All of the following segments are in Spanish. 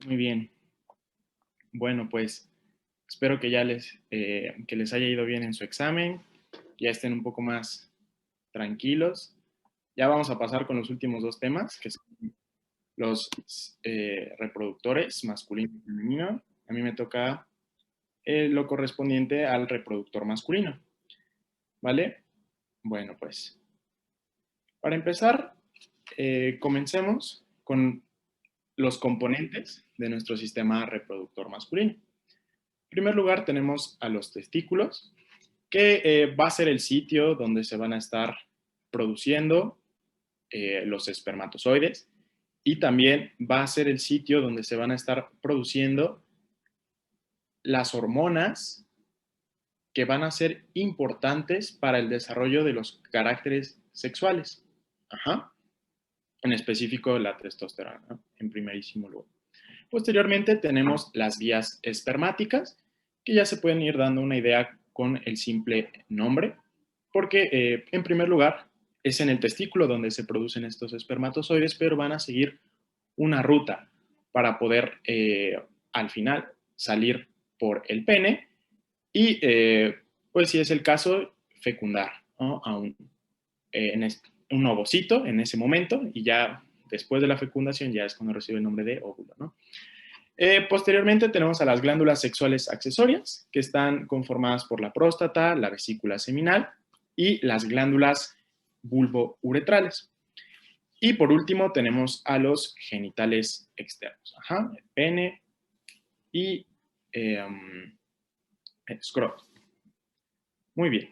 Muy bien. Bueno, pues espero que que les haya ido bien en su examen, ya estén un poco más tranquilos. Ya vamos a pasar con los últimos dos temas, que son los reproductores masculino y femenino. A mí me toca lo correspondiente al reproductor masculino, ¿vale? Bueno, pues para empezar, comencemos con los componentes de nuestro sistema reproductor masculino. En primer lugar, tenemos a los testículos, que va a ser el sitio donde se van a estar produciendo los espermatozoides y también va a ser el sitio donde se van a estar produciendo las hormonas que van a ser importantes para el desarrollo de los caracteres sexuales. Ajá. En específico la testosterona, ¿no? En primerísimo lugar. Posteriormente tenemos las vías espermáticas, que ya se pueden ir dando una idea con el simple nombre, porque en primer lugar es en el testículo donde se producen estos espermatozoides, pero van a seguir una ruta para poder al final salir por el pene y, pues si es el caso, fecundar, ¿no? A un ovocito en ese momento y ya después de la fecundación ya es cuando recibe el nombre de óvulo, ¿no? Posteriormente tenemos a las glándulas sexuales accesorias, que están conformadas por la próstata, la vesícula seminal y las glándulas bulbouretrales. Y por último tenemos a los genitales externos, ajá, el pene y el escroto. Muy bien.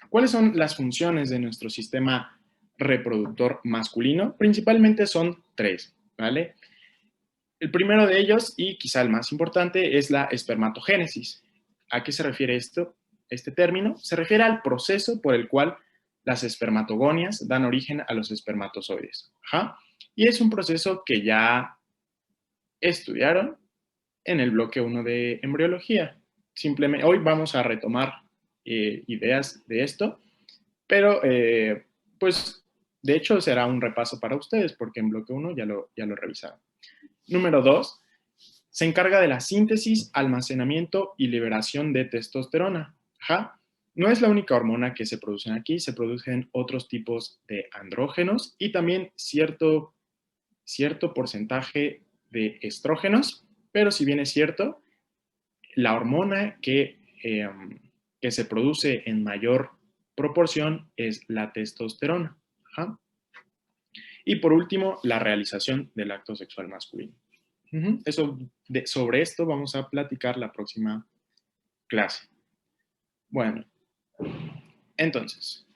¿Cuáles son las funciones de nuestro sistema reproductor masculino? Principalmente son tres, ¿vale? El primero de ellos, y quizá el más importante, es la espermatogénesis. ¿A qué se refiere este término? Se refiere al proceso por el cual las espermatogonias dan origen a los espermatozoides. Ajá. Y es un proceso que ya estudiaron en el bloque 1 de embriología. Simplemente, hoy vamos a retomar ideas de esto, pero pues de hecho será un repaso para ustedes porque en bloque 1 ya lo revisaron. Número 2, se encarga de la síntesis, almacenamiento y liberación de testosterona. Ajá. No es la única hormona que se produce aquí, se producen otros tipos de andrógenos y también cierto porcentaje de estrógenos, pero si bien es cierto, la hormona que se produce en mayor proporción es la testosterona. Ajá. Y por último, la realización del acto sexual masculino. Sobre esto vamos a platicar la próxima clase. Bueno, entonces,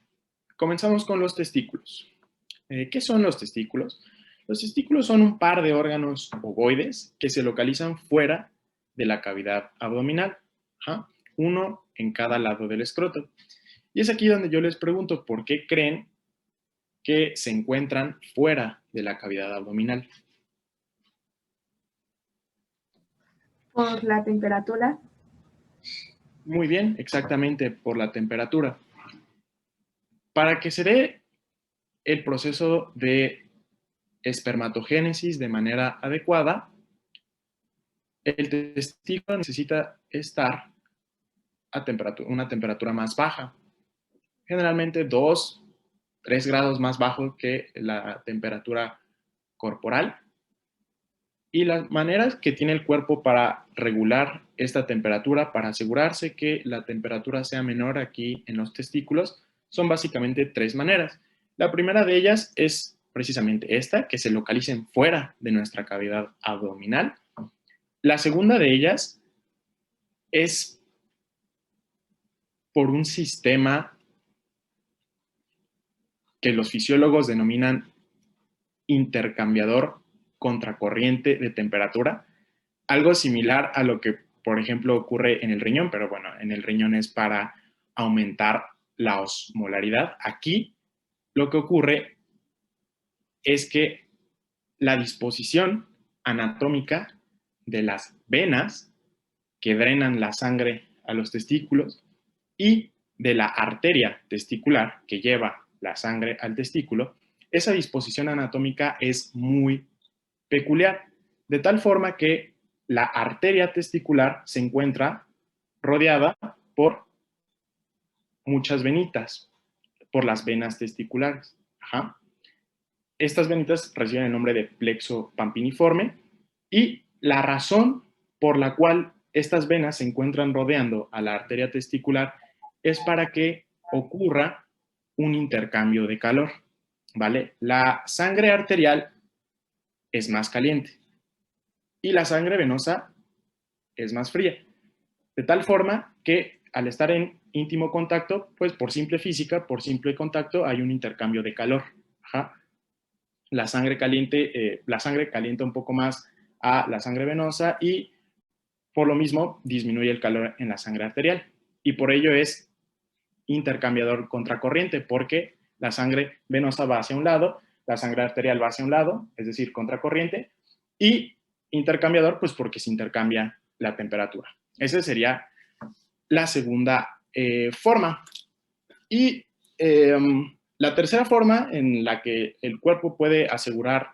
comenzamos con los testículos. ¿Qué son los testículos? Los testículos son un par de órganos ovoides que se localizan fuera de la cavidad abdominal. Ajá. Uno en cada lado del escroto. Y es aquí donde yo les pregunto, ¿por qué creen que se encuentran fuera de la cavidad abdominal? Por la temperatura. Muy bien, exactamente por la temperatura. Para que se dé el proceso de espermatogénesis de manera adecuada, el testículo necesita estar a una temperatura más baja, generalmente 2, 3 grados más bajo que la temperatura corporal. Y las maneras que tiene el cuerpo para regular esta temperatura, para asegurarse que la temperatura sea menor aquí en los testículos, son básicamente tres maneras. La primera de ellas es precisamente esta, que se localicen fuera de nuestra cavidad abdominal. La segunda de ellas es por un sistema que los fisiólogos denominan intercambiador contracorriente de temperatura, algo similar a lo que, por ejemplo, ocurre en el riñón, pero bueno, en el riñón es para aumentar la osmolaridad. Aquí lo que ocurre es que la disposición anatómica de las venas que drenan la sangre a los testículos y de la arteria testicular que lleva la sangre al testículo, esa disposición anatómica es muy peculiar. de tal forma que la arteria testicular se encuentra rodeada por muchas venitas, por las venas testiculares. Ajá. Estas venitas reciben el nombre de plexo pampiniforme y la razón por la cual estas venas se encuentran rodeando a la arteria testicular es para que ocurra un intercambio de calor, ¿vale? La sangre arterial es más caliente y la sangre venosa es más fría, de tal forma que al estar en íntimo contacto, pues por simple física, por simple contacto, hay un intercambio de calor. Ajá. La sangre calienta un poco más a la sangre venosa y por lo mismo disminuye el calor en la sangre arterial. Y por ello es intercambiador contracorriente, porque la sangre venosa va hacia un lado, la sangre arterial va hacia un lado, es decir, contracorriente, y intercambiador, pues porque se intercambia la temperatura. Esa sería la segunda forma. Y la tercera forma en la que el cuerpo puede asegurar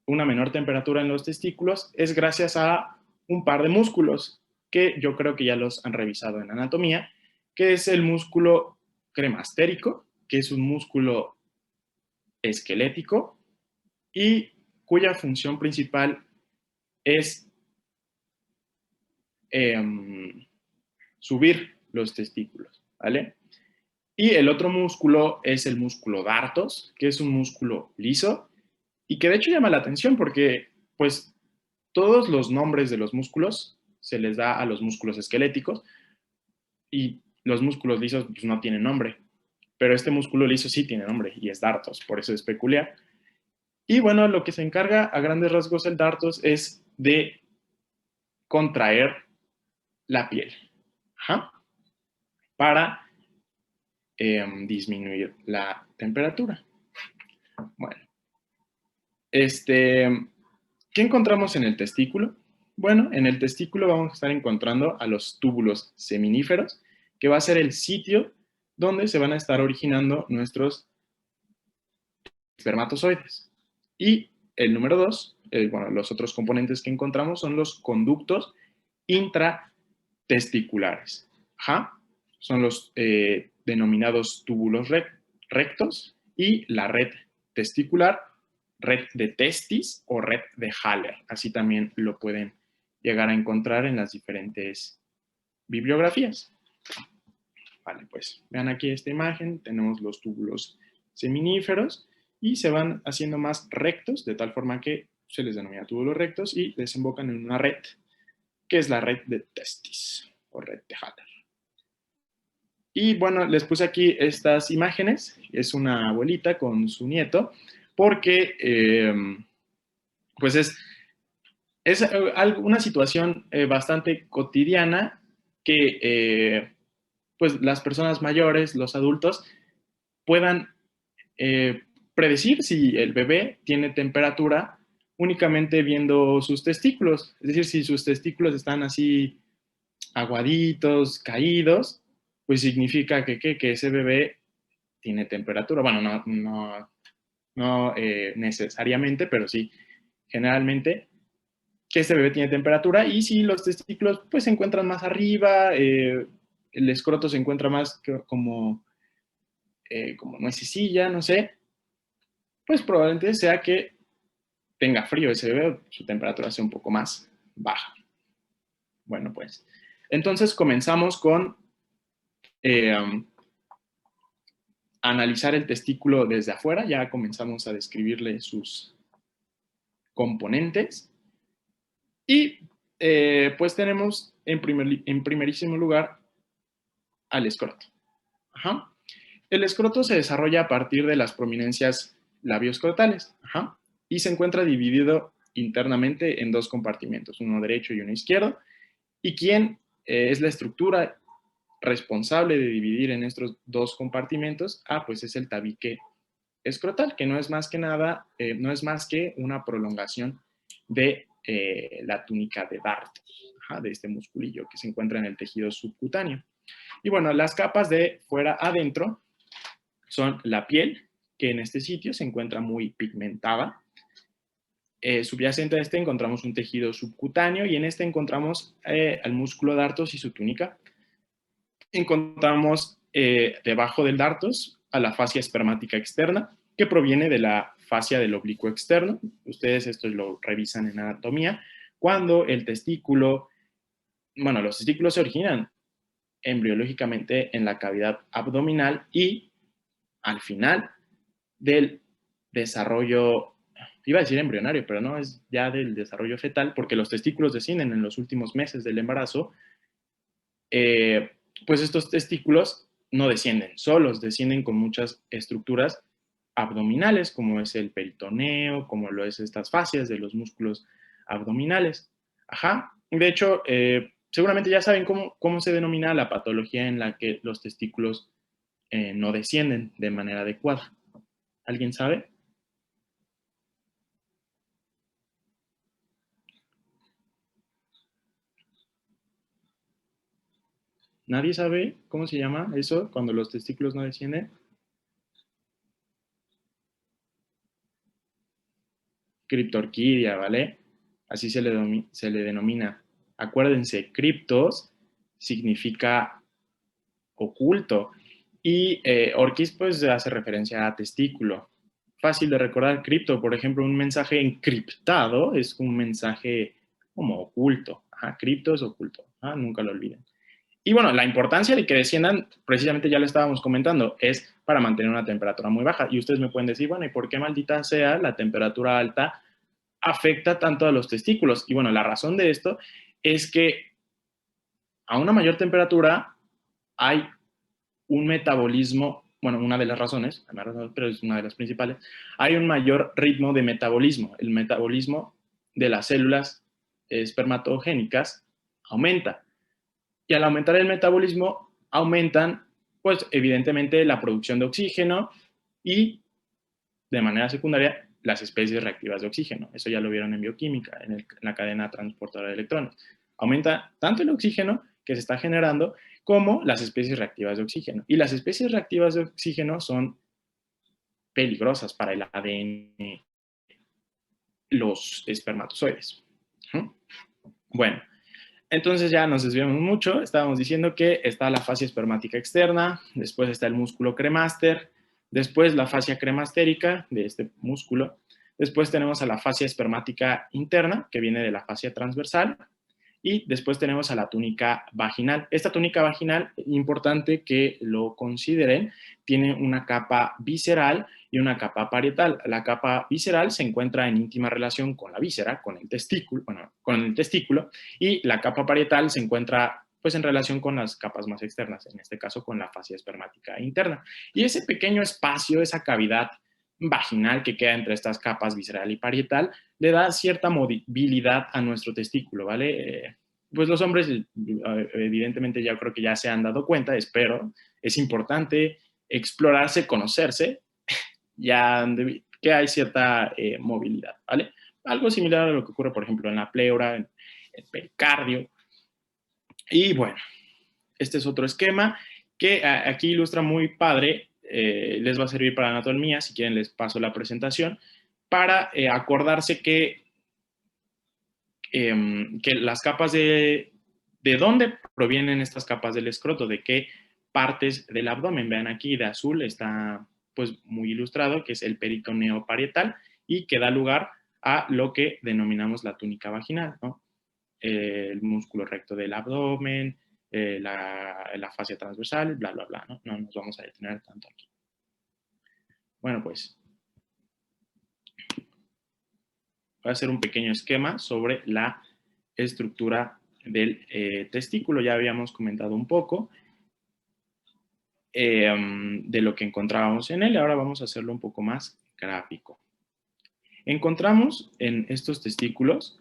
una menor temperatura en los testículos es gracias a un par de músculos que yo creo que ya los han revisado en anatomía, que es el músculo cremastérico, que es un músculo esquelético y cuya función principal es subir los testículos, ¿vale? Y el otro músculo es el músculo dartos, que es un músculo liso y que de hecho llama la atención porque, pues, todos los nombres de los músculos se les da a los músculos esqueléticos y los músculos lisos pues, no tienen nombre. Pero este músculo liso sí tiene nombre y es dartos, por eso es peculiar. Y bueno, lo que se encarga a grandes rasgos el dartos es de contraer la piel. Ajá. Para disminuir la temperatura. Bueno, ¿qué encontramos en el testículo? Bueno, en el testículo vamos a estar encontrando a los túbulos seminíferos, que va a ser el sitio donde se van a estar originando nuestros espermatozoides. Y el número 2, bueno, los otros componentes que encontramos son los conductos intratesticulares. Ajá. Son los denominados túbulos rectos y la red testicular, red de Testis o red de Haller. Así también lo pueden llegar a encontrar en las diferentes bibliografías. Vale, pues vean aquí esta imagen, tenemos los túbulos seminíferos y se van haciendo más rectos, de tal forma que se les denomina túbulos rectos y desembocan en una red, que es la red de Testis o red de Haller. Y bueno, les puse aquí estas imágenes, es una abuelita con su nieto, porque pues es una situación bastante cotidiana que pues las personas mayores, los adultos, puedan predecir si el bebé tiene temperatura únicamente viendo sus testículos. Es decir, si sus testículos están así aguaditos, caídos, pues significa que ese bebé tiene temperatura. Bueno, no necesariamente, pero sí, generalmente, que ese bebé tiene temperatura. Y si los testículos pues se encuentran más arriba, el escroto se encuentra más como nuececilla, no sé, pues probablemente sea que tenga frío ese bebé, su temperatura sea un poco más baja. Bueno, pues, entonces comenzamos con analizar el testículo desde afuera. Ya comenzamos a describirle sus componentes. Y pues tenemos en primerísimo lugar al escroto. Ajá. El escroto se desarrolla a partir de las prominencias labioescrotales. Ajá. Y se encuentra dividido internamente en dos compartimentos, uno derecho y uno izquierdo. Y quién es la estructura responsable de dividir en estos dos compartimentos, pues es el tabique escrotal, que no es más que nada, no es más que una prolongación de la túnica de Dartos, de este musculillo que se encuentra en el tejido subcutáneo. Y bueno, las capas de fuera adentro son la piel, que en este sitio se encuentra muy pigmentada, Subyacente a este encontramos un tejido subcutáneo y en este encontramos al músculo dartos y su túnica. Encontramos debajo del dartos a la fascia espermática externa, que proviene de la fascia del oblicuo externo. Ustedes esto lo revisan en anatomía. Cuando el testículo, bueno, los testículos se originan embriológicamente en la cavidad abdominal y al final del desarrollo, iba a decir embrionario, pero no, es ya del desarrollo fetal, porque los testículos descienden en los últimos meses del embarazo, pues estos testículos no descienden solos, descienden con muchas estructuras abdominales, como es el peritoneo, como lo es estas fascias de los músculos abdominales. Ajá. De hecho, seguramente ya saben cómo se denomina la patología en la que los testículos no descienden de manera adecuada. ¿Alguien sabe? ¿Nadie sabe cómo se llama eso cuando los testículos no descienden? Criptorquidia, ¿vale? Así se le denomina. Acuérdense, criptos significa oculto y orquis pues hace referencia a testículo. Fácil de recordar, cripto, por ejemplo, un mensaje encriptado es un mensaje como oculto. Ajá, cripto es oculto, nunca lo olviden. Y bueno, la importancia de que desciendan, precisamente ya lo estábamos comentando, es para mantener una temperatura muy baja. Y ustedes me pueden decir, bueno, ¿y por qué maldita sea la temperatura alta afecta tanto a los testículos? Y bueno, la razón de esto es que a una mayor temperatura hay un metabolismo, bueno, una de las razones, pero es una de las principales, hay un mayor ritmo de metabolismo. El metabolismo de las células espermatogénicas aumenta. Y al aumentar el metabolismo, aumentan, pues, evidentemente, la producción de oxígeno y, de manera secundaria, las especies reactivas de oxígeno. Eso ya lo vieron en bioquímica, en la cadena transportadora de electrones. Aumenta tanto el oxígeno que se está generando como las especies reactivas de oxígeno. Y las especies reactivas de oxígeno son peligrosas para el ADN, los espermatozoides. Bueno, entonces ya nos desviamos mucho, estábamos diciendo que está la fascia espermática externa, después está el músculo cremaster, después la fascia cremastérica de este músculo, después tenemos a la fascia espermática interna, que viene de la fascia transversal, y después tenemos a la túnica vaginal. Esta túnica vaginal, importante que lo consideren, tiene una capa visceral y una capa parietal. La capa visceral se encuentra en íntima relación con la víscera, con el testículo, y la capa parietal se encuentra pues en relación con las capas más externas, en este caso con la fascia espermática interna. Y ese pequeño espacio, esa cavidad vaginal que queda entre estas capas visceral y parietal, le da cierta movilidad a nuestro testículo, ¿vale? Pues los hombres, evidentemente, ya creo que ya se han dado cuenta, espero, es importante explorarse, conocerse, ya que hay cierta movilidad, ¿vale? Algo similar a lo que ocurre, por ejemplo, en la pleura, en el pericardio. Y bueno, este es otro esquema que aquí ilustra muy padre, les va a servir para anatomía, si quieren les paso la presentación, para acordarse que las capas de dónde provienen estas capas del escroto, de qué partes del abdomen. Vean aquí de azul está pues muy ilustrado, que es el peritoneo parietal y que da lugar a lo que denominamos la túnica vaginal, ¿no? El músculo recto del abdomen, la fascia transversal, bla, bla, bla, ¿no? No nos vamos a detener tanto aquí. Bueno, pues voy a hacer un pequeño esquema sobre la estructura del testículo. Ya habíamos comentado un poco de lo que encontrábamos en él y ahora vamos a hacerlo un poco más gráfico. Encontramos en estos testículos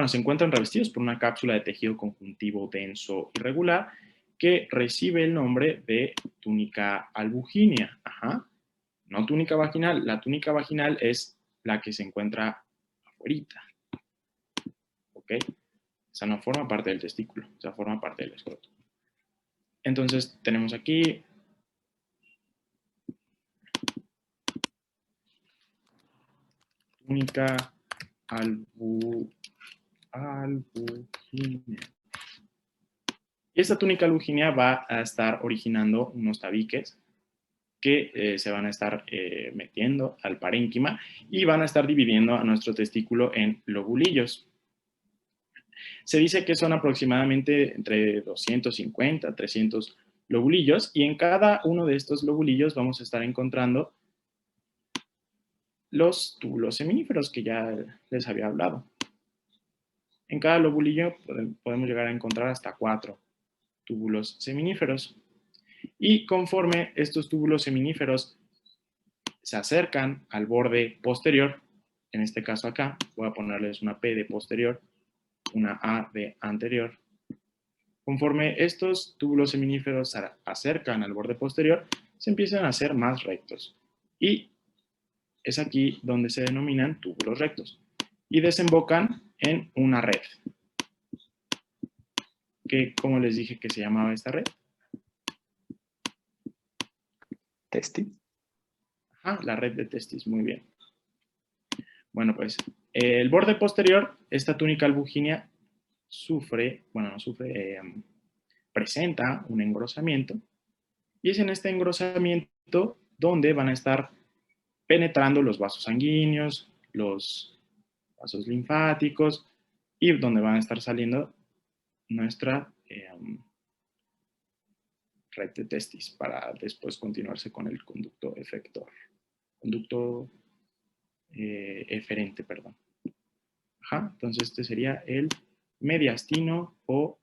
se encuentran revestidos por una cápsula de tejido conjuntivo denso y regular que recibe el nombre de túnica albugínea. Ajá. No túnica vaginal. La túnica vaginal es la que se encuentra afuera. ¿Ok? Esa no forma parte del testículo, esa forma parte del escroto. Entonces tenemos aquí túnica albugínea. Y esta túnica albugínea va a estar originando unos tabiques que se van a estar metiendo al parénquima y van a estar dividiendo a nuestro testículo en lobulillos. Se dice que son aproximadamente entre 250 a 300 lobulillos y en cada uno de estos lobulillos vamos a estar encontrando los túbulos seminíferos que ya les había hablado. En cada lobulillo podemos llegar a encontrar hasta 4 túbulos seminíferos. Y conforme estos túbulos seminíferos se acercan al borde posterior, en este caso acá, voy a ponerles una P de posterior, una A de anterior. Conforme estos túbulos seminíferos se acercan al borde posterior, se empiezan a hacer más rectos. Y es aquí donde se denominan túbulos rectos. Y desembocan en una red. ¿Cómo les dije que se llamaba esta red? Testis. Ajá, la red de testis, muy bien. Bueno, pues el borde posterior, esta túnica albugínea presenta un engrosamiento y es en este engrosamiento donde van a estar penetrando los vasos sanguíneos, los vasos linfáticos y donde van a estar saliendo nuestra red de testis para después continuarse con el conducto efector. Conducto eferente, perdón. Ajá, entonces este sería el mediastino o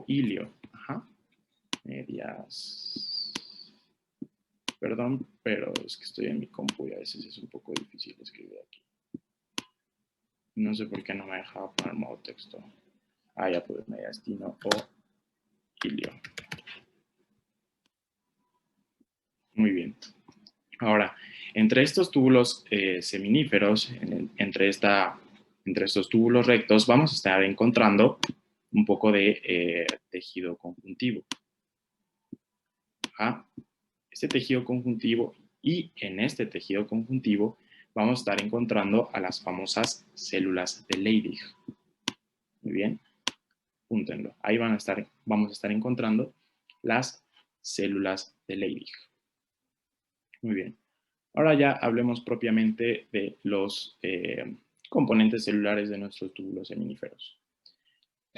ilio. Ajá. Perdón, pero es que estoy en mi compu y a veces es un poco difícil escribir aquí. No sé por qué no me dejaba poner modo texto. Ya pude, mediastino o ilio. Muy bien. Ahora, entre estos túbulos seminíferos, entre estos túbulos rectos, vamos a estar encontrando un poco de tejido conjuntivo. Ajá. Este tejido conjuntivo y en este tejido conjuntivo vamos a estar encontrando a las famosas células de Leydig. Muy bien, apúntenlo. Ahí vamos a estar encontrando las células de Leydig. Muy bien. Ahora ya hablemos propiamente de los componentes celulares de nuestros túbulos seminíferos.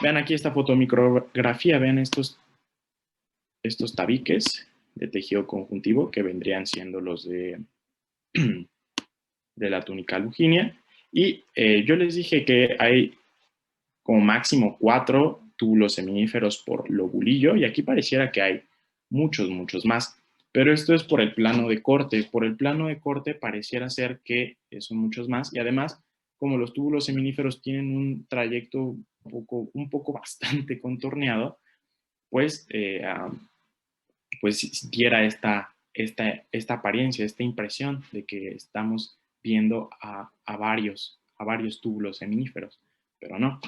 Vean aquí esta fotomicrografía, vean estos tabiques de tejido conjuntivo que vendrían siendo los de la túnica albugínea. Y yo les dije que hay como máximo 4 túbulos seminíferos por lobulillo y aquí pareciera que hay muchos más. Pero esto es por el plano de corte. Por el plano de corte pareciera ser que son muchos más y además, como los túbulos seminíferos tienen un trayecto un poco bastante contorneado, pues diera esta apariencia, esta impresión de que estamos viendo a varios túbulos seminíferos, pero no.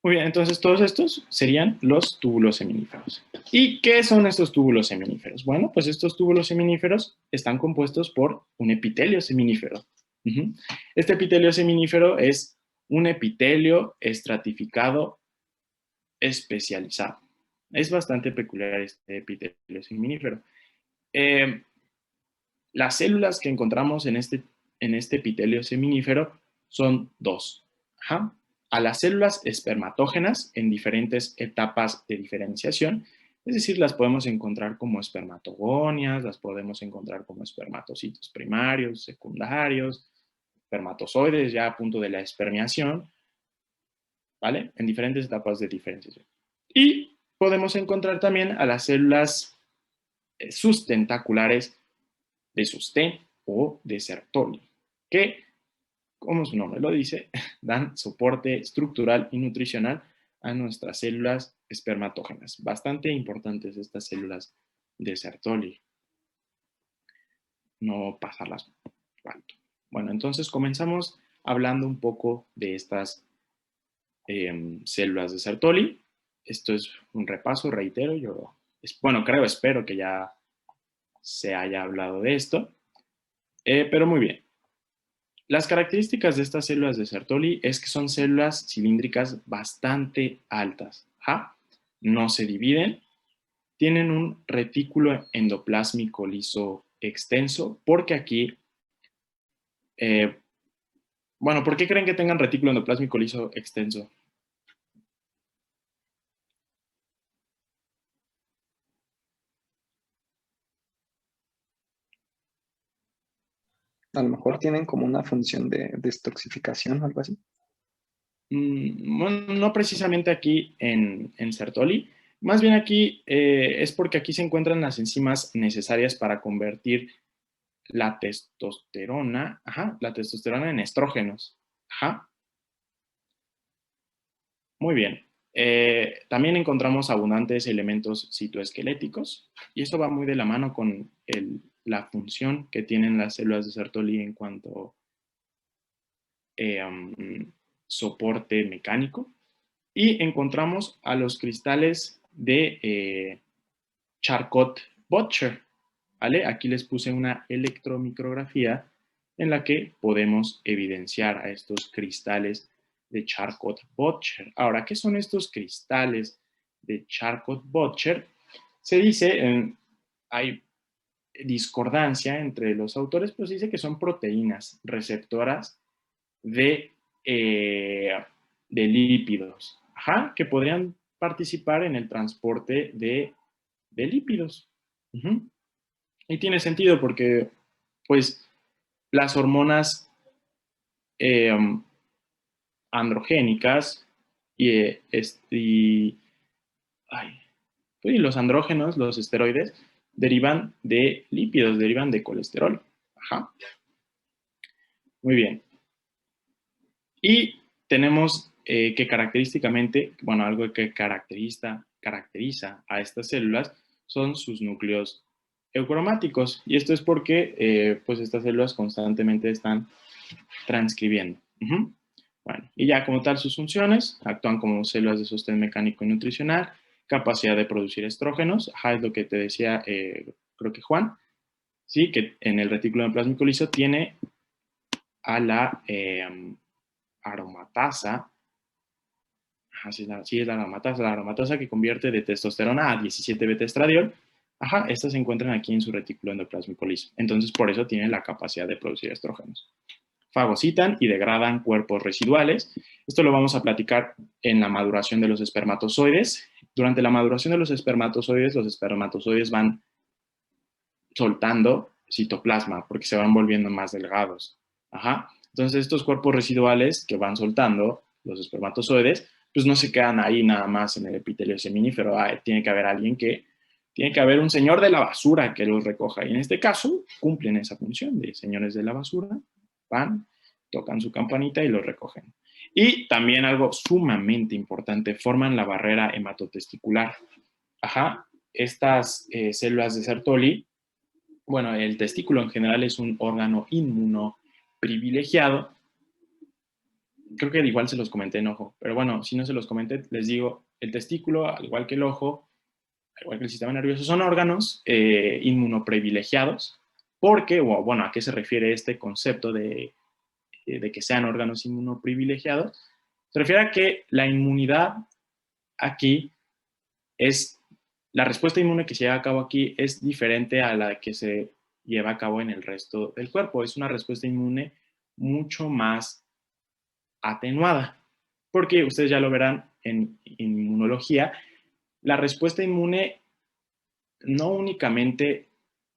Muy bien, entonces todos estos serían los túbulos seminíferos. ¿Y qué son estos túbulos seminíferos? Bueno, pues estos túbulos seminíferos están compuestos por un epitelio seminífero. Este epitelio seminífero es un epitelio estratificado especializado. Es bastante peculiar este epitelio seminífero. Las células que encontramos en este epitelio seminífero son 2. Ajá. A las células espermatógenas en diferentes etapas de diferenciación, es decir, las podemos encontrar como espermatogonias, las podemos encontrar como espermatocitos primarios, secundarios, espermatozoides ya a punto de la espermiación, ¿vale? En diferentes etapas de diferenciación. Y podemos encontrar también a las células sustentaculares de sostén o de Sertoli, que, como su nombre lo dice, dan soporte estructural y nutricional a nuestras células espermatógenas. Bastante importantes estas células de Sertoli. No pasarlas por alto. Bueno, entonces comenzamos hablando un poco de estas células de Sertoli. Esto es un repaso, reitero, espero que ya se haya hablado de esto, pero muy bien. Las características de estas células de Sertoli es que son células cilíndricas bastante altas. ¿Ja? No se dividen, tienen un retículo endoplásmico liso extenso, porque aquí, bueno, ¿por qué creen que tengan retículo endoplásmico liso extenso? A lo mejor tienen como una función de destoxificación o algo así. Bueno, no precisamente aquí en Sertoli, más bien aquí es porque aquí se encuentran las enzimas necesarias para convertir la testosterona, la testosterona en estrógenos. Muy bien. También encontramos abundantes elementos citoesqueléticos y esto va muy de la mano con la función que tienen las células de Sertoli en cuanto soporte mecánico. Y encontramos a los cristales de Charcot-Böttcher. ¿Vale? Aquí les puse una electromicrografía en la que podemos evidenciar a estos cristales de Charcot-Böttcher. Ahora, ¿qué son estos cristales de Charcot-Böttcher? Se dice, hay discordancia entre los autores, pero se dice que son proteínas receptoras de, de lípidos, que podrían participar en el transporte de lípidos. Y tiene sentido porque, pues, las hormonas androgénicas y los andrógenos, los esteroides, derivan de lípidos, derivan de colesterol. Muy bien. Y tenemos que característicamente, bueno, algo que caracteriza a estas células son sus núcleos eucromáticos. Y esto es porque pues estas células constantemente están transcribiendo. Bueno, y ya como tal sus funciones, actúan como células de sostén mecánico y nutricional, capacidad de producir estrógenos, es lo que te decía, creo que Juan, sí, que en el retículo endoplásmico liso tiene a la aromatasa, sí es la aromatasa que convierte de testosterona a 17-beta-estradiol, estas se encuentran aquí en su retículo endoplásmico liso. Entonces, por eso tienen la capacidad de producir estrógenos. Fagocitan y degradan cuerpos residuales. Esto lo vamos a platicar en la maduración de los espermatozoides. Durante la maduración de los espermatozoides van soltando citoplasma porque se van volviendo más delgados. Entonces, estos cuerpos residuales que van soltando los espermatozoides, pues no se quedan ahí nada más en el epitelio seminífero. Tiene que haber un señor de la basura que los recoja. Y en este caso, cumplen esa función de señores de la basura. Van, tocan su campanita y los recogen. Y también algo sumamente importante, forman la barrera hematotesticular. Estas células de Sertoli, bueno, el testículo en general es un órgano inmunoprivilegiado. Creo que igual se los comenté en ojo, pero bueno, si no se los comenté, les digo, el testículo, al igual que el ojo, al igual que el sistema nervioso, son órganos inmunoprivilegiados, porque, bueno, ¿a qué se refiere este concepto de que sean órganos inmunoprivilegiados? Se refiere a que la inmunidad aquí es, la respuesta inmune que se lleva a cabo aquí es diferente a la que se lleva a cabo en el resto del cuerpo. Es una respuesta inmune mucho más atenuada, porque ustedes ya lo verán en inmunología, la respuesta inmune no únicamente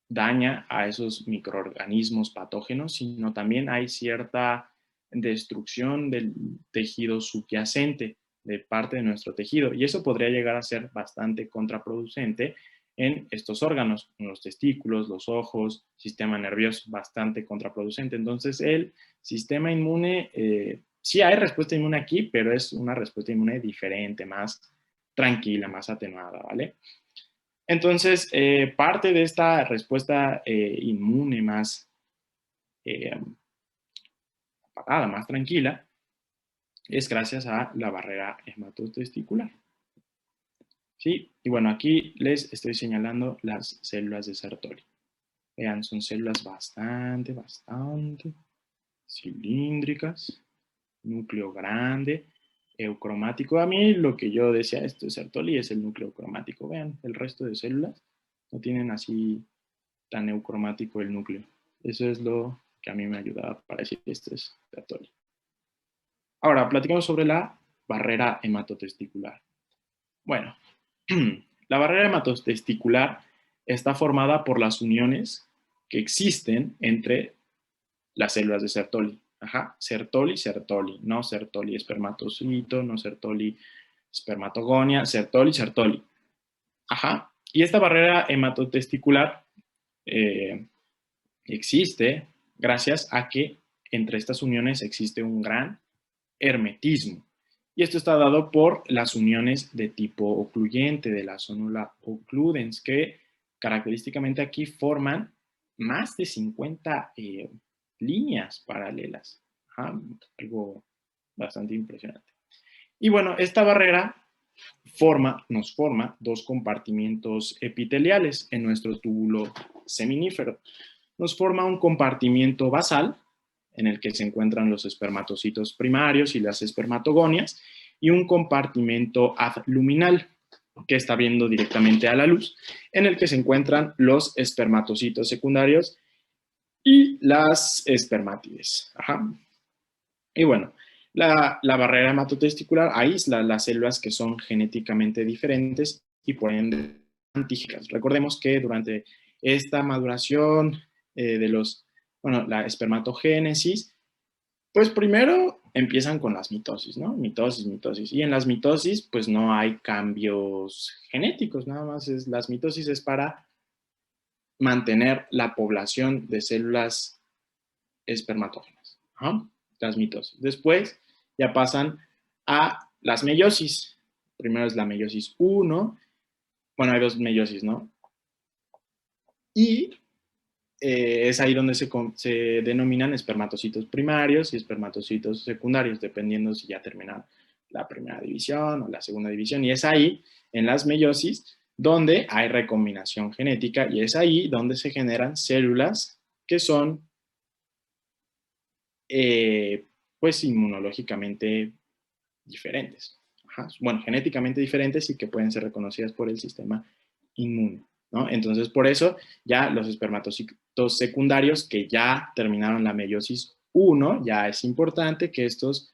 daña a esos microorganismos patógenos, sino también hay cierta destrucción del tejido subyacente de parte de nuestro tejido, y eso podría llegar a ser bastante contraproducente en estos órganos, en los testículos, los ojos, sistema nervioso, bastante contraproducente. Entonces, el sistema inmune, sí hay respuesta inmune aquí, pero es una respuesta inmune diferente, más tranquila, más atenuada, ¿vale? Entonces, parte de esta respuesta inmune más apagada, más tranquila, es gracias a la barrera hematotesticular. ¿Sí? Y bueno, aquí les estoy señalando las células de Sertoli. Vean, son células bastante cilíndricas, núcleo grande, eucromático. A mí lo que yo decía, esto es Sertoli, es el núcleo cromático. Vean, el resto de células no tienen así tan eucromático el núcleo. Eso es lo que a mí me ayudaba para decir que esto es Sertoli. Ahora, platicamos sobre la barrera hematotesticular. Bueno, la barrera hematotesticular está formada por las uniones que existen entre las células de Sertoli. Ajá, Sertoli, Sertoli, no Sertoli espermatocito, no Sertoli espermatogonia, Sertoli, Sertoli. Ajá, y esta barrera hematotesticular existe gracias a que entre estas uniones existe un gran hermetismo. Y esto está dado por las uniones de tipo ocluyente, de la zonula occludens, que característicamente aquí forman más de 50 líneas paralelas. Ajá, algo bastante impresionante. Y bueno, esta barrera nos forma dos compartimientos epiteliales en nuestro túbulo seminífero. Nos forma un compartimiento basal, en el que se encuentran los espermatocitos primarios y las espermatogonias, y un compartimento abluminal, que está viendo directamente a la luz, en el que se encuentran los espermatocitos secundarios y las espermátides. Ajá. Y bueno, la barrera hematotesticular aísla las células que son genéticamente diferentes y por ende antígenas. Recordemos que durante esta maduración la espermatogénesis, pues primero empiezan con las mitosis, ¿no? Mitosis. Y en las mitosis, pues no hay cambios genéticos, nada más las mitosis es para mantener la población de células espermatógenas. Ajá, las mitosis. Después ya pasan a las meiosis. Primero es la meiosis 1. Bueno, hay dos meiosis, ¿no? Y es ahí donde se denominan espermatocitos primarios y espermatocitos secundarios, dependiendo si ya termina la primera división o la segunda división. Y es ahí, en las meiosis, donde hay recombinación genética y es ahí donde se generan células que son pues inmunológicamente diferentes. Ajá. Bueno, genéticamente diferentes y que pueden ser reconocidas por el sistema inmune, ¿no? Entonces, por eso, ya los espermatocitos secundarios que ya terminaron la meiosis 1, ya es importante que estas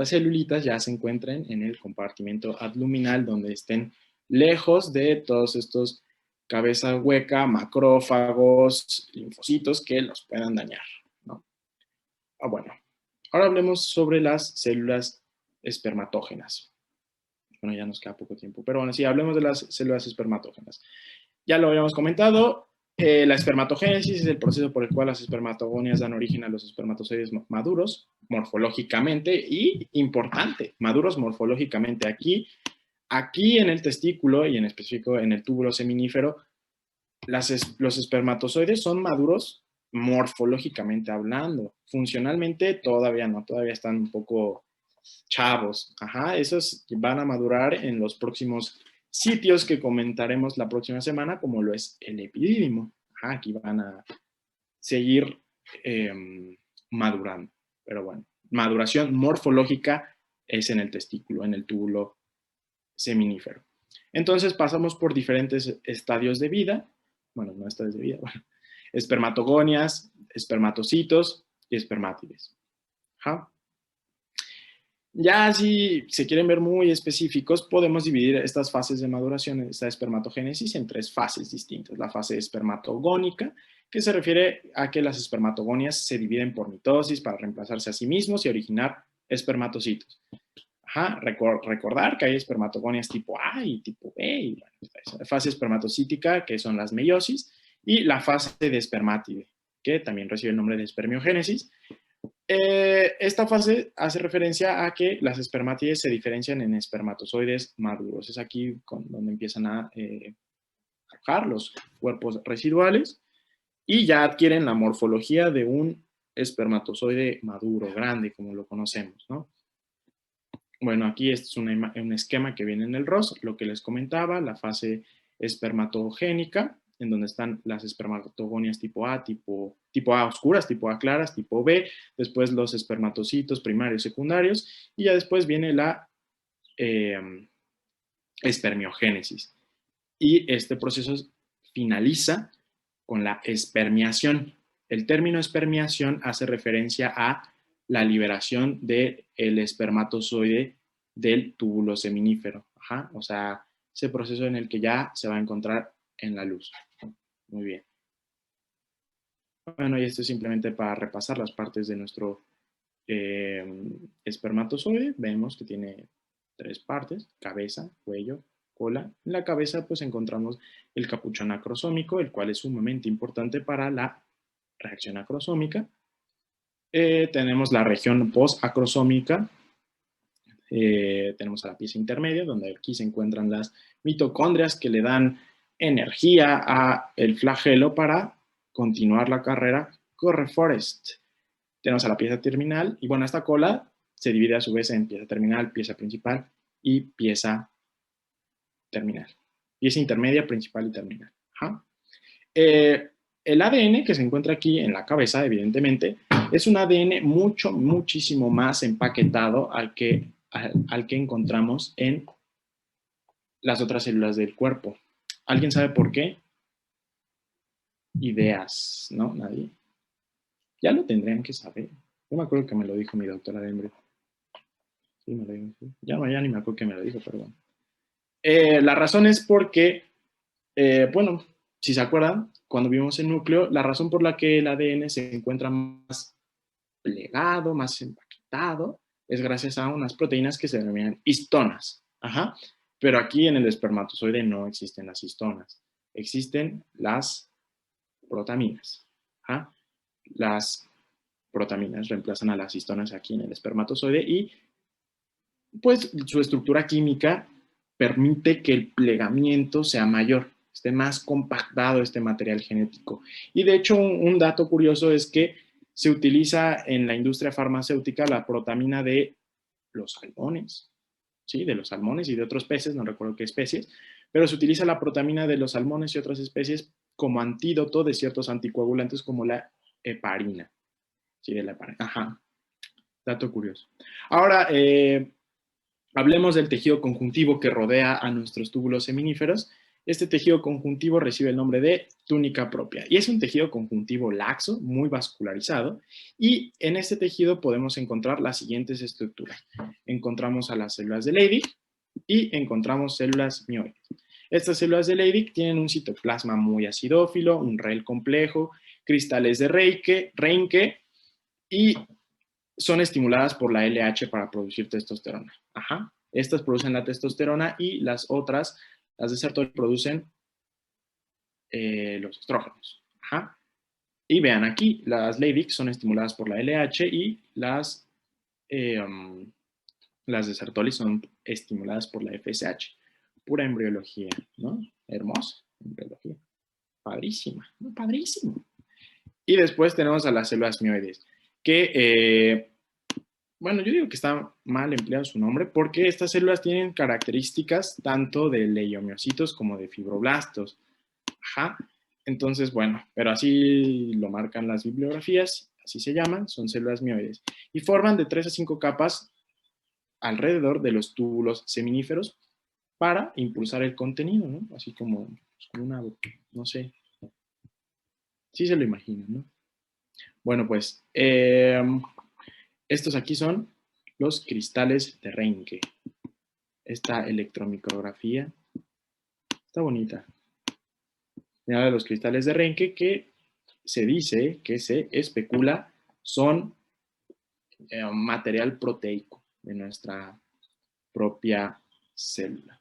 celulitas ya se encuentren en el compartimento abluminal, donde estén lejos de todos estos cabeza hueca, macrófagos, linfocitos que los puedan dañar, ¿no? Bueno, ahora hablemos sobre las células espermatógenas. Bueno, ya nos queda poco tiempo, pero bueno, sí, hablemos de las células espermatógenas. Ya lo habíamos comentado, la espermatogénesis es el proceso por el cual las espermatogonias dan origen a los espermatozoides maduros, morfológicamente, y importante, maduros morfológicamente. Aquí en el testículo, y en específico en el túbulo seminífero, los espermatozoides son maduros morfológicamente hablando. Funcionalmente todavía no, todavía están un poco chavos. Ajá, esos van a madurar en los próximos sitios que comentaremos la próxima semana, como lo es el epidídimo. Ajá, aquí van a seguir madurando. Pero bueno, maduración morfológica es en el testículo, en el túbulo seminífero. Entonces pasamos por diferentes estadios de vida. Bueno, no estadios de vida, bueno, espermatogonias, espermatocitos y espermátides. Ajá. Ya si se quieren ver muy específicos, podemos dividir estas fases de maduración, esta espermatogénesis, en tres fases distintas. La fase espermatogónica, que se refiere a que las espermatogonias se dividen por mitosis para reemplazarse a sí mismos y originar espermatocitos. Ajá, recordar que hay espermatogonias tipo A y tipo B. Y bueno, la fase espermatocítica, que son las meiosis, y la fase de espermátide, que también recibe el nombre de espermiogénesis. Esta fase hace referencia a que las espermátides se diferencian en espermatozoides maduros. Es aquí donde empiezan a arrojar los cuerpos residuales y ya adquieren la morfología de un espermatozoide maduro, grande, como lo conocemos, ¿no? Bueno, aquí este es un esquema que viene en el ROS, lo que les comentaba, la fase espermatogénica, en donde están las espermatogonias tipo A, tipo A oscuras, tipo A claras, tipo B, después los espermatocitos primarios, secundarios, y ya después viene la espermiogénesis. Y este proceso finaliza con la espermiación. El término espermiación hace referencia a la liberación del espermatozoide del túbulo seminífero. Ajá, o sea, ese proceso en el que ya se va a encontrar en la luz. Muy bien. Bueno, y esto es simplemente para repasar las partes de nuestro espermatozoide. Vemos que tiene 3 partes: cabeza, cuello, cola. En la cabeza pues encontramos el capuchón acrosómico, el cual es sumamente importante para la reacción acrosómica. Tenemos la región postacrosómica. Tenemos a la pieza intermedia, donde aquí se encuentran las mitocondrias que le dan energía al flagelo para continuar la carrera. Corre Forrest. Tenemos a la pieza terminal, y bueno, esta cola se divide a su vez en pieza terminal, pieza principal y pieza terminal. Pieza intermedia, principal y terminal. Ajá. El ADN que se encuentra aquí en la cabeza, evidentemente, es un ADN muchísimo más empaquetado al que encontramos en las otras células del cuerpo. ¿Alguien sabe por qué? Ideas, ¿no? ¿Nadie? Ya lo tendrían que saber. Yo me acuerdo que me lo dijo mi doctora de embrión. Sí, me lo dijo. Sí. Ya ni me acuerdo que me lo dijo, pero bueno. La razón es porque, bueno, si se acuerdan, cuando vimos el núcleo, la razón por la que el ADN se encuentra más plegado, más empaquetado, es gracias a unas proteínas que se denominan histonas. Ajá. Pero aquí en el espermatozoide no existen las histonas. Existen las protaminas. Ajá. Las protaminas reemplazan a las histonas aquí en el espermatozoide y pues su estructura química permite que el plegamiento sea mayor, esté más compactado este material genético. Y de hecho, un dato curioso es que se utiliza en la industria farmacéutica la protamina de los salmones, ¿sí? De los salmones y de otros peces, no recuerdo qué especies, pero se utiliza la protamina de los salmones y otras especies como antídoto de ciertos anticoagulantes como la heparina. Sí, de la heparina. Ajá. Dato curioso. Ahora, hablemos del tejido conjuntivo que rodea a nuestros túbulos seminíferos. Este tejido conjuntivo recibe el nombre de túnica propia y es un tejido conjuntivo laxo, muy vascularizado, y en este tejido podemos encontrar las siguientes estructuras. Encontramos a las células de Leydig y encontramos células mioides. Estas células de Leydig tienen un citoplasma muy acidófilo, un REL complejo, cristales de Reinke y son estimuladas por la LH para producir testosterona. Ajá. Estas producen la testosterona y las otras, las de Sertoli, producen los estrógenos. Ajá. Y vean aquí, las Leydig son estimuladas por la LH y las de Sertoli son estimuladas por la FSH. Pura embriología, ¿no? Hermosa embriología. Padrísima, ¿no? Padrísimo. Y después tenemos a las células mioides, que bueno, yo digo que está mal empleado su nombre porque estas células tienen características tanto de leiomiocitos como de fibroblastos. Ajá. Entonces, bueno, pero así lo marcan las bibliografías, así se llaman, son células mioides. Y forman de 3 a 5 capas alrededor de los túbulos seminíferos para impulsar el contenido, ¿no? Así como una, no sé, sí se lo imaginan, ¿no? Bueno, pues, estos aquí son los cristales de Reinke. Esta electromicrografía está bonita. Mira los cristales de Reinke que se dice, que se especula, son material proteico de nuestra propia célula.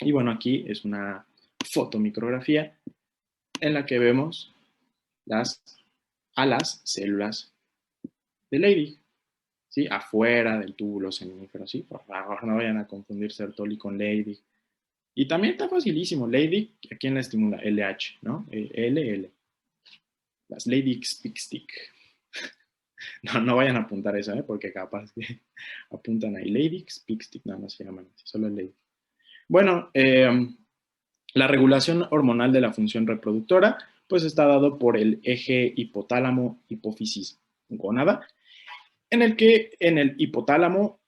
Y bueno, aquí es una fotomicrografía en la que vemos a las células de Leydig, ¿sí? Afuera del túbulo seminífero, ¿sí? Por favor, no vayan a confundir Sertoli con Leydig. Y también está facilísimo. Leydig, ¿a quién la estimula? LH, ¿no? LL. Las Leydig Speak Stick. No vayan a apuntar eso, porque capaz que apuntan ahí. Leydig Speak Stick, nada más se llaman así, solo Leydig. Bueno, La regulación hormonal de la función reproductora, pues está dado por el eje hipotálamo, hipófisis, gónada, en el que en el hipotálamo,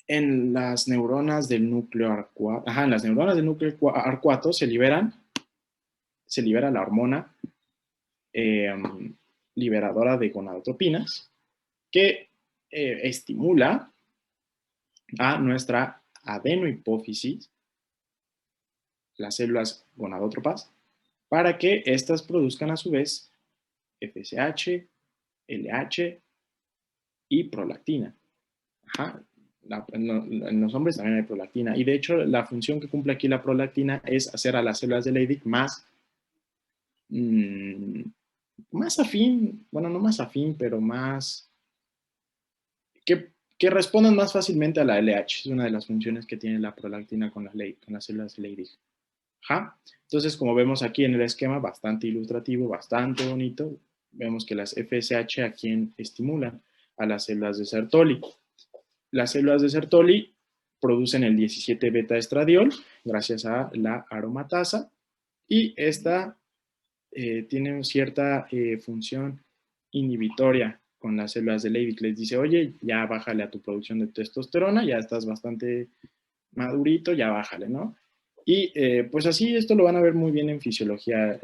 en las neuronas del núcleo arcuato, en las neuronas del núcleo arcuato se libera la hormona liberadora de gonadotropinas que estimula a nuestra adenohipófisis, las células gonadótropas, para que éstas produzcan a su vez FSH, LH y prolactina. En los hombres también hay prolactina. Y de hecho, la función que cumple aquí la prolactina es hacer a las células de Leydig más afín, bueno, no más afín, pero más que respondan más fácilmente a la LH. Es una de las funciones que tiene la prolactina con las células de Leydig. Entonces, como vemos aquí en el esquema, bastante ilustrativo, bastante bonito, vemos que las FSH a quien estimulan a las células de Sertoli. Las células de Sertoli producen el 17 beta estradiol gracias a la aromatasa y esta tiene cierta función inhibitoria con las células de Leydig. Les dice, oye, ya bájale a tu producción de testosterona, ya estás bastante madurito, ya bájale, ¿no? Y pues así esto lo van a ver muy bien en fisiología.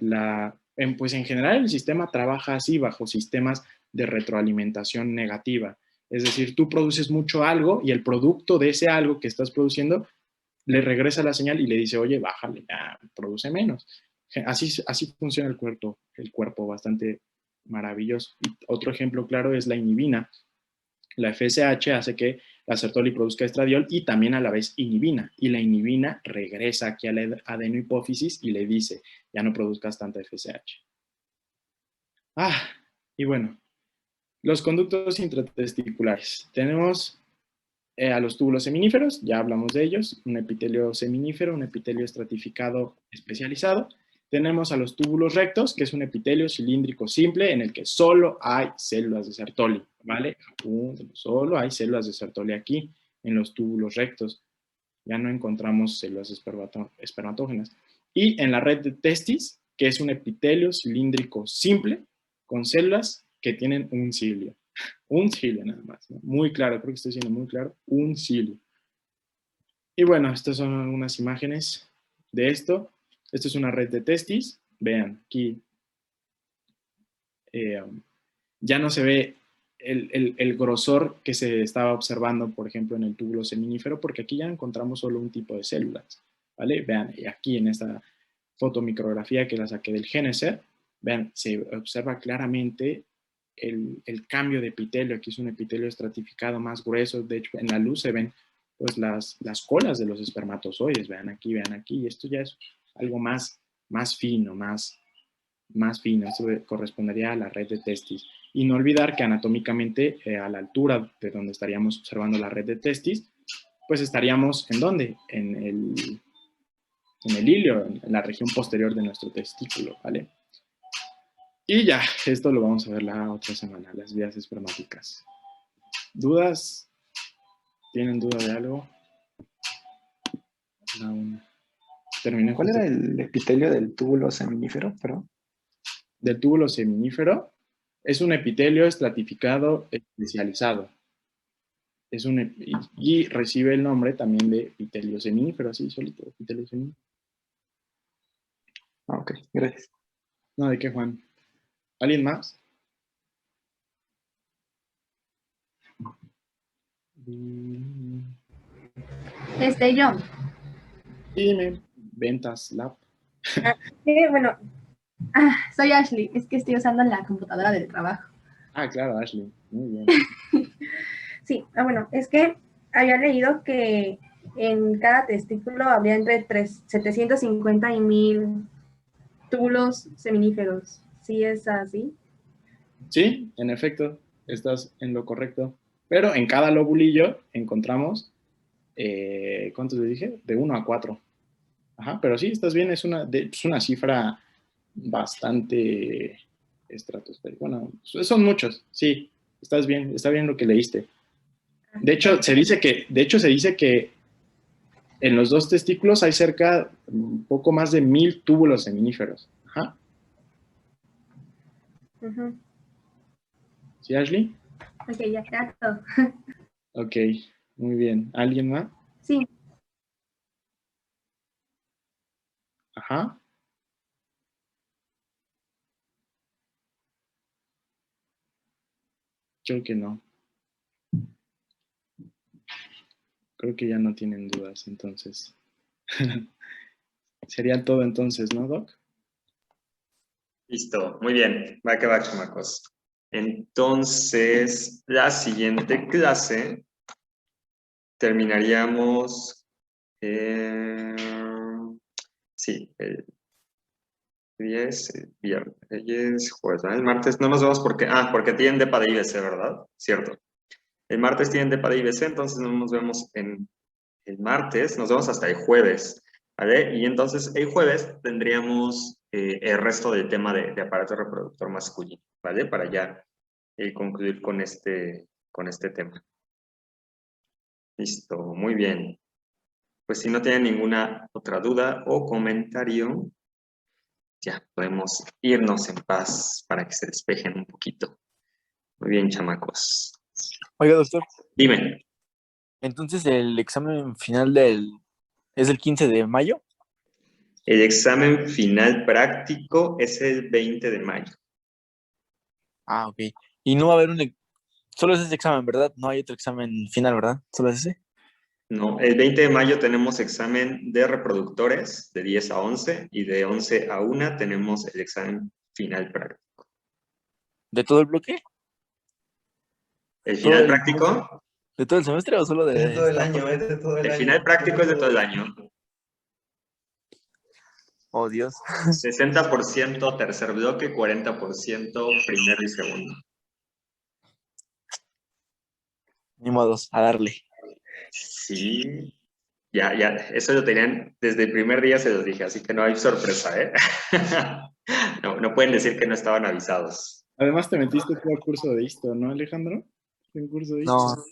Pues en general el sistema trabaja así bajo sistemas de retroalimentación negativa. Es decir, tú produces mucho algo y el producto de ese algo que estás produciendo le regresa la señal y le dice, oye, bájale, ya, produce menos. Así funciona el cuerpo bastante maravilloso. Y otro ejemplo claro es la inhibina. La FSH hace que la Sertoli produzca estradiol y también a la vez inhibina. Y la inhibina regresa aquí a la adenohipófisis y le dice, ya no produzcas tanta FSH. Y bueno, los conductos intratesticulares. Tenemos a los túbulos seminíferos, ya hablamos de ellos, un epitelio seminífero, un epitelio estratificado especializado. Tenemos a los túbulos rectos, que es un epitelio cilíndrico simple en el que solo hay células de Sertoli, ¿vale? Solo hay células de Sertoli aquí, en los túbulos rectos. Ya no encontramos células espermatógenas. Y en la red de testis, que es un epitelio cilíndrico simple con células que tienen un cilio. Un cilio nada más, ¿no? Muy claro, creo que estoy siendo muy claro, un cilio. Y bueno, estas son algunas imágenes de esto. Esto es una red de testis. Vean, aquí ya no se ve el grosor que se estaba observando, por ejemplo, en el túbulo seminífero, porque aquí ya encontramos solo un tipo de células, ¿vale? Vean, aquí en esta fotomicrografía que la saqué del GeneSeq, vean, se observa claramente el cambio de epitelio. Aquí es un epitelio estratificado más grueso. De hecho, en la luz se ven pues las colas de los espermatozoides. Vean aquí, y esto ya es algo más fino, más fino. Esto correspondería a la red de testis. Y no olvidar que anatómicamente, a la altura de donde estaríamos observando la red de testis, pues estaríamos, ¿en dónde? En el hilio, en la región posterior de nuestro testículo, ¿vale? Y ya, esto lo vamos a ver la otra semana, las vías espermáticas. ¿Dudas? ¿Tienen duda de algo? No. Terminé. ¿Cuál era el epitelio del túbulo seminífero? Perdón. Del túbulo seminífero es un epitelio estratificado especializado. Y recibe el nombre también de epitelio seminífero, así solito, epitelio seminífero. Ok, gracias. No, ¿de qué, Juan? ¿Alguien más? Yo. Dime, Ventas Lab. Bueno, soy Ashley. Es que estoy usando la computadora del trabajo. Claro, Ashley. Muy bien. Sí, bueno, es que había leído que en cada testículo habría entre 750 y 1000 túbulos seminíferos. ¿Sí es así? Sí, en efecto, estás en lo correcto. Pero en cada lobulillo encontramos, ¿cuántos le dije? De 1 a 4. Pero sí, estás bien, es una cifra bastante estratosférica. Bueno, son muchos, sí, estás bien, está bien lo que leíste. De hecho, se dice que En los dos testículos hay cerca, un poco más de 1000 túbulos seminíferos. Ajá. Ujú. ¿Sí, Ashley? Ok, ya está todo. Ok, muy bien. ¿Alguien más? Sí, Ajá. Creo que no. Creo que ya no tienen dudas, entonces. Sería todo entonces, ¿no, Doc? Listo, muy bien. Va que va, chamacos. Entonces, la siguiente clase terminaríamos, sí, el 10, el viernes, jueves, ¿verdad? El martes no nos vemos porque tienen DEPA de IBC, ¿verdad? Cierto. El martes tienen DEPA de IBC, entonces no nos vemos el martes, nos vemos hasta el jueves, ¿vale? Y entonces el jueves tendríamos el resto del tema de aparato reproductor masculino, ¿vale? Para ya concluir con este tema. Listo, muy bien. Pues si no tienen ninguna otra duda o comentario, ya podemos irnos en paz para que se despejen un poquito. Muy bien, chamacos. Oiga, doctor, Dime, entonces el examen final es el 15 de mayo. el examen final práctico es el 20 de mayo. Ah, ok. Y no va a haber solo es ese examen, ¿verdad? No hay otro examen final, ¿verdad? Solo es ese. No, el 20 de mayo tenemos examen de reproductores de 10 a 11 y de 11 a 1 tenemos el examen final práctico. ¿De todo el bloque? ¿El ¿Todo final el semestre? práctico? ¿De todo el semestre o solo Es de de todo el esta año, parte? es de todo el El año. final práctico es de todo el año. Oh, Dios. 60% tercer bloque, 40% primero y segundo. Ni modos, a darle. Sí, ya, eso lo tenían desde el primer día, se los dije, así que no hay sorpresa, ¿eh? No pueden decir que no estaban avisados. Además te metiste tú al curso de ISTO, ¿no, Alejandro? ¿En curso de No, ISTO?